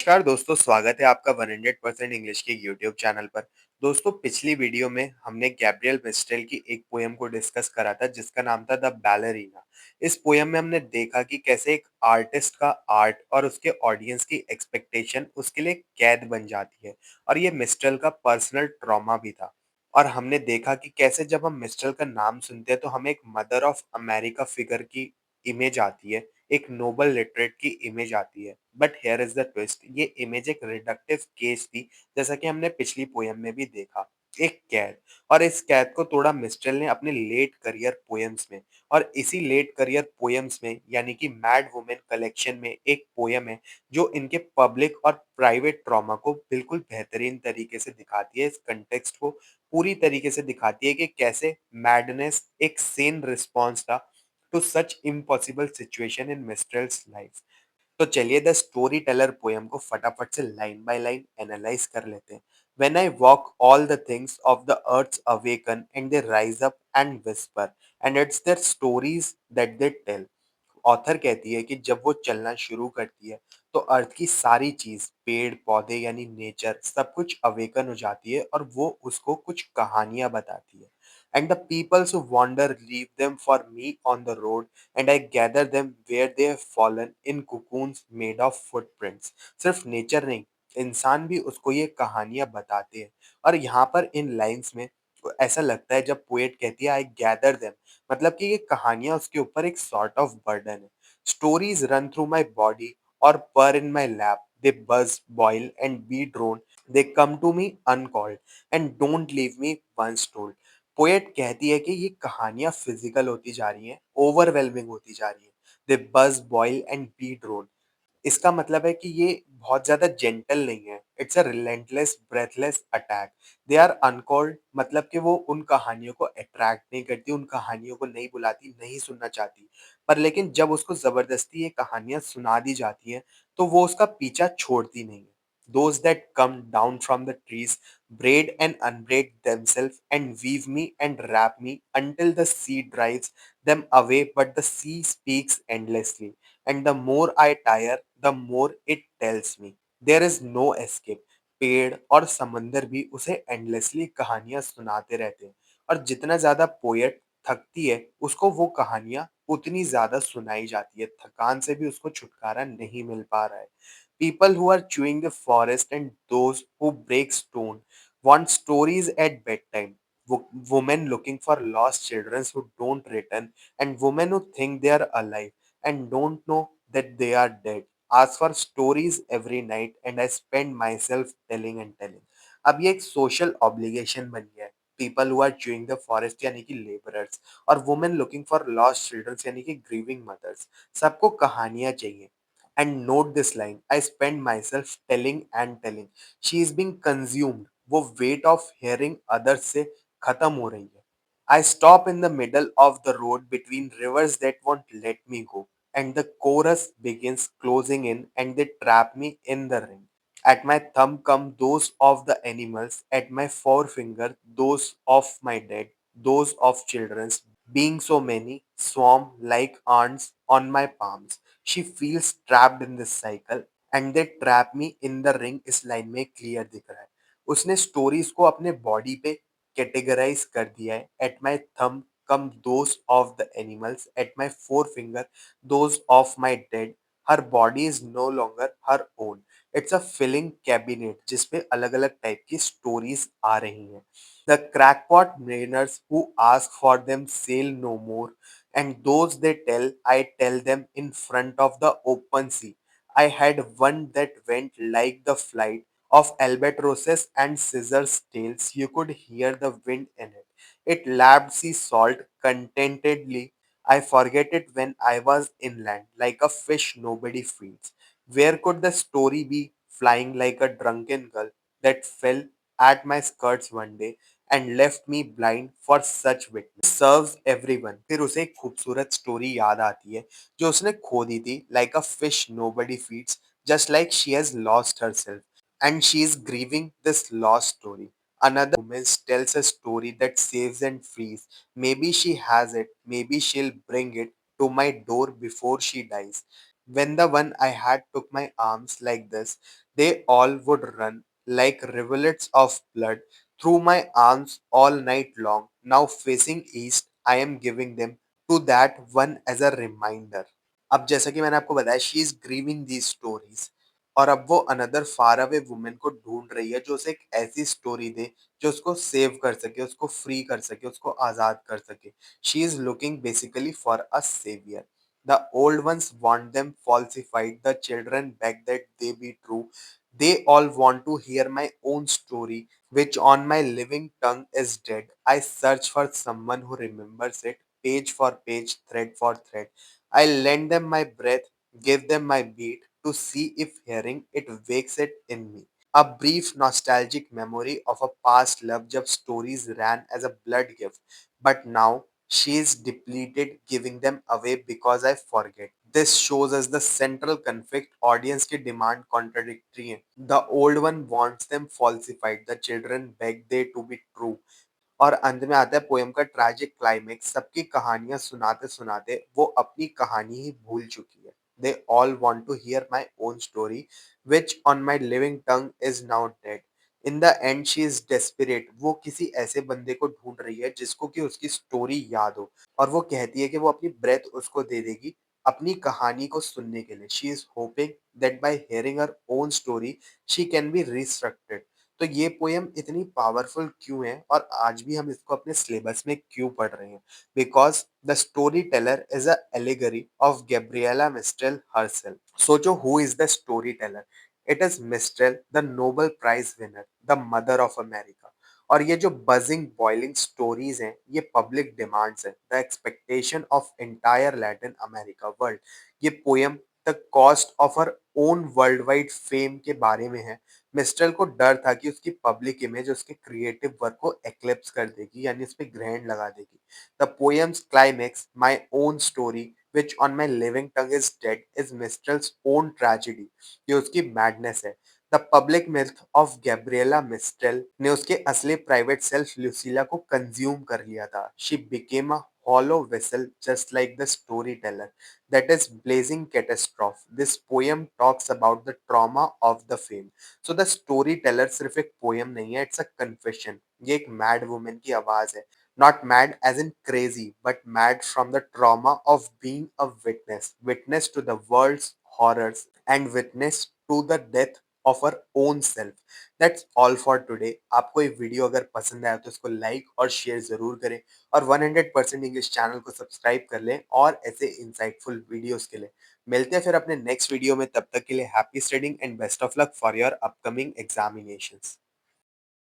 नमस्कार दोस्तों, स्वागत है आपका 100% इंग्लिश के यूट्यूब चैनल पर। दोस्तों, पिछली वीडियो में हमने गैब्रियल मिस्टेल की एक पोयम को डिस्कस करा था जिसका नाम था द बैलरीना। इस पोयम में हमने देखा कि कैसे एक आर्टिस्ट का आर्ट और उसके ऑडियंस की एक्सपेक्टेशन उसके लिए कैद बन जाती है और ये मिस्टेल का पर्सनल ट्रॉमा भी था। और हमने देखा कि कैसे जब हम मिस्टेल का नाम सुनते हैं तो हमें एक मदर ऑफ अमेरिका फिगर की इमेज आती है, एक नोबल लिटरेट की इमेज आती है। But here is the twist, ये इमेज एक रिडक्टिव केस थी, जैसा कि हमने पिछली पोयम में भी देखा। एक कैद, और इस कैद को तोड़ा मिस्टेल ने अपने लेट करियर पोयम्स में। और इसी लेट करियर पोयम्स में यानी कि मैड वुमेन कलेक्शन में एक पोयम है जो इनके पब्लिक और प्राइवेट ट्रॉमा को बिल्कुल बेहतरीन तरीके से दिखाती है। इस कंटेक्स्ट को पूरी तरीके से दिखाती है कि कैसे मैडनेस एक सेन रिस्पॉन्स था to such impossible situation in Mistral's life। तो चलिए द स्टोरी टेलर पोयम को फटाफट से लाइन बाय लाइन एनालाइज कर लेते हैं। When I walk, all the things of the earth awaken and they rise up and whisper, and it's their stories that they tell। Author कहती है कि जब वो चलना शुरू करती है तो अर्थ की सारी चीज, पेड़ पौधे यानी नेचर, सब कुछ अवेकन हो जाती है और वो उसको कुछ कहानियां बताती है। And the peoples who wander leave them for me on the road and I gather them where they have fallen in cocoons made of footprints. सिर्फ नेचर नहीं, इंसान भी उसको ये कहानियां बताते हैं। और यहाँ पर इन लाइंस में ऐसा लगता है जब पोएट कहती है आई गैदर देम, मतलब कि ये कहानियाँ उसके ऊपर एक सॉर्ट ऑफ बर्डन है। Stories run through my body और pour in my lap, they buzz boil and be drawn, they come to me uncalled and don't leave me once told. Poet कहती है कि ये कहानियां फिजिकल होती जा रही हैं, ओवरवेलमिंग होती जा रही हैं। दे buzz boil and be drone, इसका मतलब है कि ये बहुत ज़्यादा जेंटल नहीं है। It's a relentless, breathless attack. They are uncalled, मतलब कि वो उन कहानियों को अट्रैक्ट नहीं करती, उन कहानियों को नहीं बुलाती, नहीं सुनना चाहती। पर लेकिन जब उसको ज़बरदस्ती ये कहानियाँ सुना दी जाती हैं, तो वो उसका पीछा छोड़ती नहीं है। Those that come down from the trees braid and unbraid themselves and weave me and wrap me until the sea drives them away, but the sea speaks endlessly, and the more I tire, the more it tells me there is no escape। पेड़ और समंदर भी उसे endlessly कहानियां सुनाते रहते हैं, और जितना ज्यादा पोएट थकती है उसको वो कहानियां उतनी ज्यादा सुनाई जाती है। थकान से भी उसको छुटकारा नहीं मिल पा रहा है। People who are chewing the forest and those who break stone want stories at bedtime. Women looking for lost children who don't return, and women who think they are alive and don't know that they are dead ask for stories every night, and I spend myself telling and telling। अब ये एक social obligation बन गया है। People who are chewing the forest यानी कि labourers, और women looking for lost childrens यानी कि ग्रीविंग मदर्स, सबको कहानियां चाहिए। And note this line, I spend myself telling and telling, she is being consumed. वो वेट ऑफ हेयरिंग अदर्स से खत्म हो रही है। I stop in the middle of the road between rivers that won't let me go, and the chorus begins closing in and they trap me in the ring। At my thumb come those of the animals, at my forefinger those of my dead, those of children's, being so many, swarm like ants on my palms। She feels trapped in this cycle and they trap me in the ring। इस line में clear दिख रहा है, उसने stories को अपने body पे categorise कर दिया है। At my thumb come those of the animals, at my forefinger those of my dead। her body is no longer her own, it's a filling cabinet जिसपे अलग अलग टाइप की स्टोरीज आ रही हैं। the crackpot mariners who ask for them sail no more, and those they tell I tell them in front of the open sea। I had one that went like the flight of albatrosses and scissors tails, you could hear the wind in it, it lapped sea salt contentedly। I forget it when I was inland, like a fish nobody feeds। Where could the story be, flying like a drunken gull that fell at my skirts one day and left me blind for such witness। Serves everyone। फिर उसे एक खूबसूरत story याद आती है जो उसने खो दी थी, like a fish nobody feeds, just like she has lost herself and she is grieving this lost story। Another woman tells a story that saves and frees, maybe she has it, maybe she'll bring it to my door before she dies। When the one I had took my arms like this, They all would run like rivulets of blood through my arms all night long. Now facing east, I am giving them to that one as a reminder. अब जैसा कि मैंने आपको बताया she is grieving these stories और अब वो another far away women को ढूंढ रही है जो उसे एक ऐसी स्टोरी दे जो उसको सेव कर सके, उसको फ्री कर सके, उसको आजाद कर सके. She is looking basically for a saviour. The old ones want them falsified, the children beg that they be true. They all want to hear my own story, which on my living tongue is dead. I search for someone who remembers it, page for page, thread for thread. I lend them my breath, give them my beat, to see if hearing it wakes it in me. A brief nostalgic memory of a past love jab stories ran as a blood gift. But now she is depleted, giving them away because I forget. This shows us the central conflict. Audience की demand contradictory है. The old one wants them falsified. The children beg they to be true. और अंत में आता है poem का tragic climax. सबकी कहानियां सुनाते सुनाते वो अपनी कहानी ही भूल चुकी है. They all want to hear my own story which on my living tongue is now dead. In the end she is desperate. वो किसी ऐसे बंदे को ढूंढ रही है जिसको कि उसकी स्टोरी याद हो और वो कहती है कि वो अपनी ब्रेथ उसको दे देगी अपनी कहानी को सुनने के लिए. She is hoping that by hearing her own story she can be restricted. तो ये पोयम इतनी पावरफुल क्यों है और आज भी हम इसको अपने सिलेबस में क्यों पढ़ रहे हैं? Because the story teller is a allegory of Gabriela Mistral herself. सोचो who is the story teller. It is Mistral, the Nobel prize winner, the mother of America. और ये जो बजिंग बॉइलिंग स्टोरीज हैं ये पब्लिक डिमांड्स है, the expectation of entire Latin America world. ये poem the cost of her own world wide fame के बारे में है. मिस्ट्रेल को डर था कि उसकी पब्लिक इमेज उसके क्रिएटिव वर्क को एक्लिप्स कर देगी यानी उस पे ग्रहण लगा देगी. The poems climax my own story which on my living tongue is dead is Mistral's own tragedy. ये उसकी मैडनेस है. The public myth of Gabriela Mistral ने उसके असली प्राइवेट सेल्फ लुसीला को कंज्यूम कर लिया था. She became a hollow vessel just like the storyteller. That is blazing catastrophe. This poem talks about the trauma of the fame. So the story Taylor सिर्फ एक poem नहीं है, इट्स अ कन्फेशन. ये एक mad women की आवाज है. Not mad as in crazy but mad from the trauma of being a witness, witness to the world's horrors and witness to the death of her own self. That's all for today. आपको ये video अगर पसंद आया तो इसको like और share जरूर करें और 100% इंग्लिश चैनल को सब्सक्राइब कर लें और ऐसे इंसाइटफुल वीडियोस के लिए. मिलते हैं फिर अपने नेक्स्ट वीडियो में. तब तक के लिए happy studying and best of luck for your upcoming examinations.